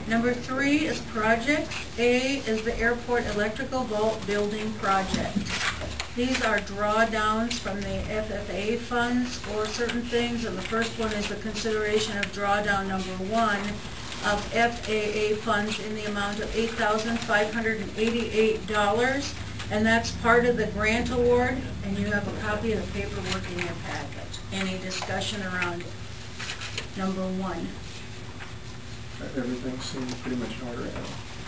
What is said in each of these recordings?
Number 3 is projects. A is the airport electrical vault building project. These are drawdowns from the FFA funds for certain things, and the first one is the consideration of drawdown number 1 of FAA funds in the amount of $8,588, and that's part of the grant award, and you have a copy of the paperwork in your packet. Any discussion around number 1? Everything seems pretty much in order now.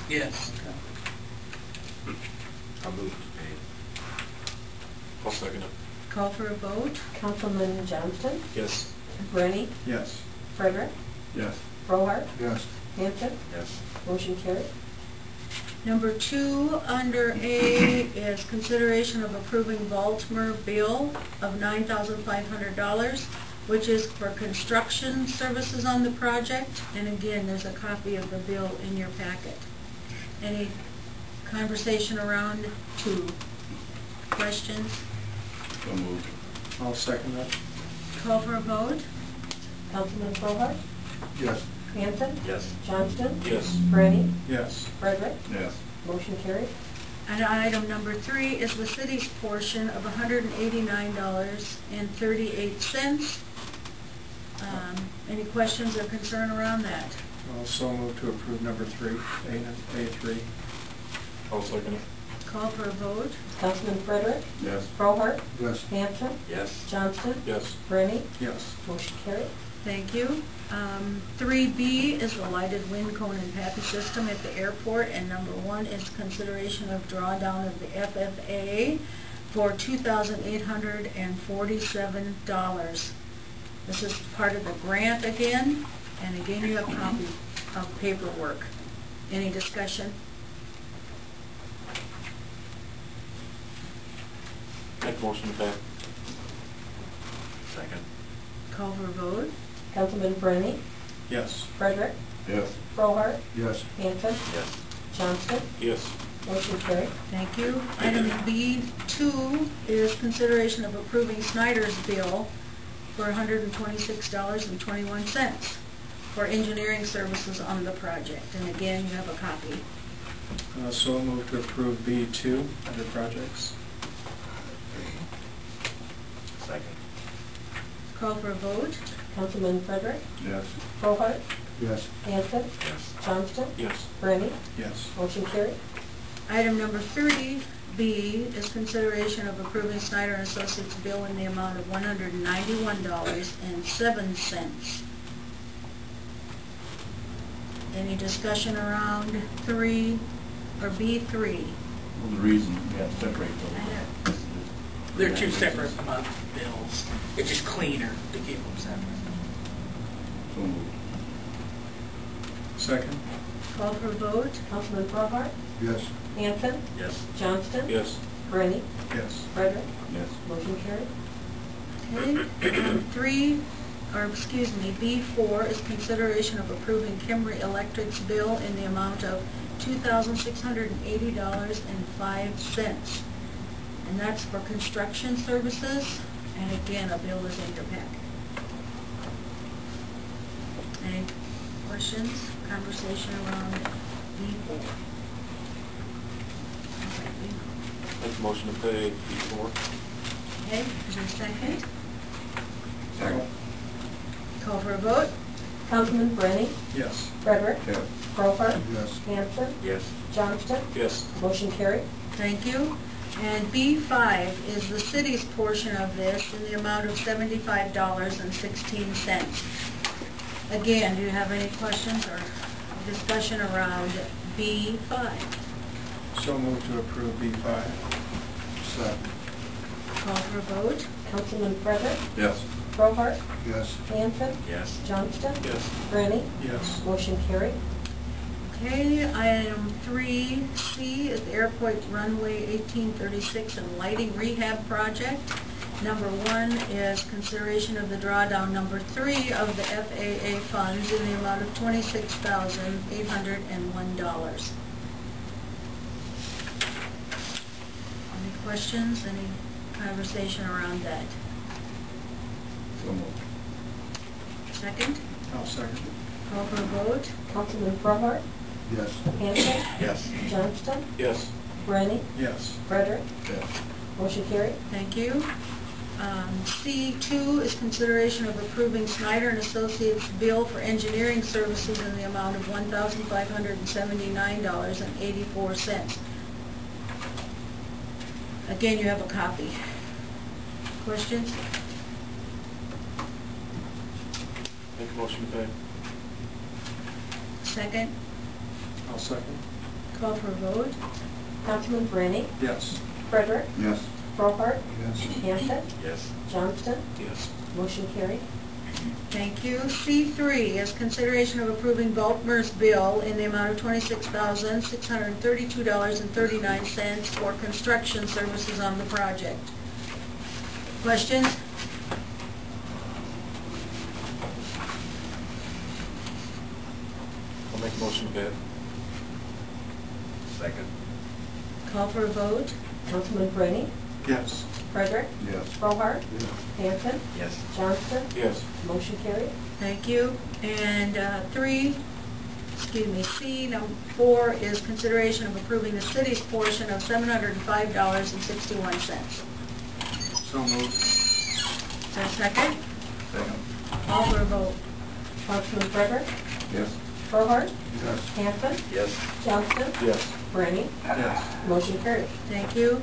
Yes. Okay. I'll move to pay. I'll second it. Call for a vote. Councilman Johnston, Yes. Brenny, Yes. Frederick, Yes. Frohart, Yes. Hanson, Yes. motion carried. Number 2 under A is consideration of approving Baltimore bill of $9,500, which is for construction services on the project. And again, there's a copy of the bill in your packet. Any conversation around 2? Questions? So moved. I'll second that. Call for a vote. Councilman Frohart, Yes. Hanson, Yes. Johnston, Yes. Brenny, Yes. Frederick, Yes. motion carried. And item number 3 is the city's portion of $189.38. Any questions or concern around that? Also move to approve number 3, A3. I'll second it. Call for a vote. Councilman Frederick, Yes. Frohart, Yes. Hanson, Yes. Johnston, Yes. Brenny, Yes. motion carried. Thank you. 3B is the lighted wind cone and pappy system at the airport, and number 1 is consideration of drawdown of the FFA for $2,847. This is part of the grant again, and again you have a copy of paperwork. Any discussion? Make motion to pay. Second. Call for a vote. Councilman Brenny, Yes. Frederick, Yes. Frohart, Yes. Hanson, Yes. Johnston, Yes. motion carried. Thank you. Item B2 is consideration of approving Snyder's bill for $126.21 for engineering services on the project. And again, you have a copy. So move to approve B2 under projects. Second. Call for a vote. Councilman Frederick, Yes. Frohart, Yes. Hanson, Yes. Johnston, Yes. Brenny, Yes. motion carried. Item number 3B is consideration of approving Snyder and Associates bill in the amount of $191.07. Any discussion around 3 or B3? Well, the reason we have to separate those. They're two separate bills. It's just cleaner to keep them separate. So moved. Second. Call for a vote. Councilman Frohart, Yes. Hanson, Yes. Johnston, Yes. Brenny, Yes. Frederick, Yes. motion carried. Okay, B4 is consideration of approving Kimberly Electric's bill in the amount of $2,680.05. And that's for construction services, and again, a bill is in your packet. Any questions, conversation around B4? Make motion to pay B4. Okay, is there a second? Second. Call for a vote. Councilman Brenny, Yes. Frederick, Yes. Frohart, Yes. Hanson, Yes. Johnston, Yes. motion carried. Thank you. And B5 is the city's portion of this in the amount of $75.16. Again, do you have any questions or discussion around B5? So move to approve B5. Second. Call for a vote. Councilman Frederick, Yes. Frohart, Yes. Hanson, Yes. Johnston, Yes. Brenny, Yes. motion carried. Okay, item 3C is the airport runway 1836 and lighting rehab project. Number 1 is consideration of the drawdown number 3 of the FAA funds in the amount of $26,801. Any questions, any conversation around that? So moved. Second? I'll second. Call for a vote. Councilman Brevard, Yes. Hanson, Yes. Johnston, Yes. Brennan, Yes. Frederick. Yes. Motion carried. Thank you. C2 is consideration of approving Snyder and Associates bill for engineering services in the amount of $1,579.84. Again, you have a copy. Questions? Make a motion to pay. Second. I'll second. Call for a vote. Councilman Brennan, Yes. Frederick, Yes. Brevard, Yes. Hanson, Yes. Johnston. Yes. Motion carried. Thank you. C3 is consideration of approving Bulkmer's bill in the amount of $26,632.39 for construction services on the project. Questions? I'll make a motion to pay. Second. Call for a vote. Councilman Brennan, Yes. Frederick, Yes. Brevard, Yes. Hanson, Yes. Johnston. Yes. Motion carried. Thank you. And C, number 4 is consideration of approving the city's portion of $705.61. So moved. Is there a second? Second. Call for a vote. Councilman Frederick, Yes. Brevard, Yes. Hanson, Yes. Johnston, Yes. Brennan. Yes. Motion carried. Thank you.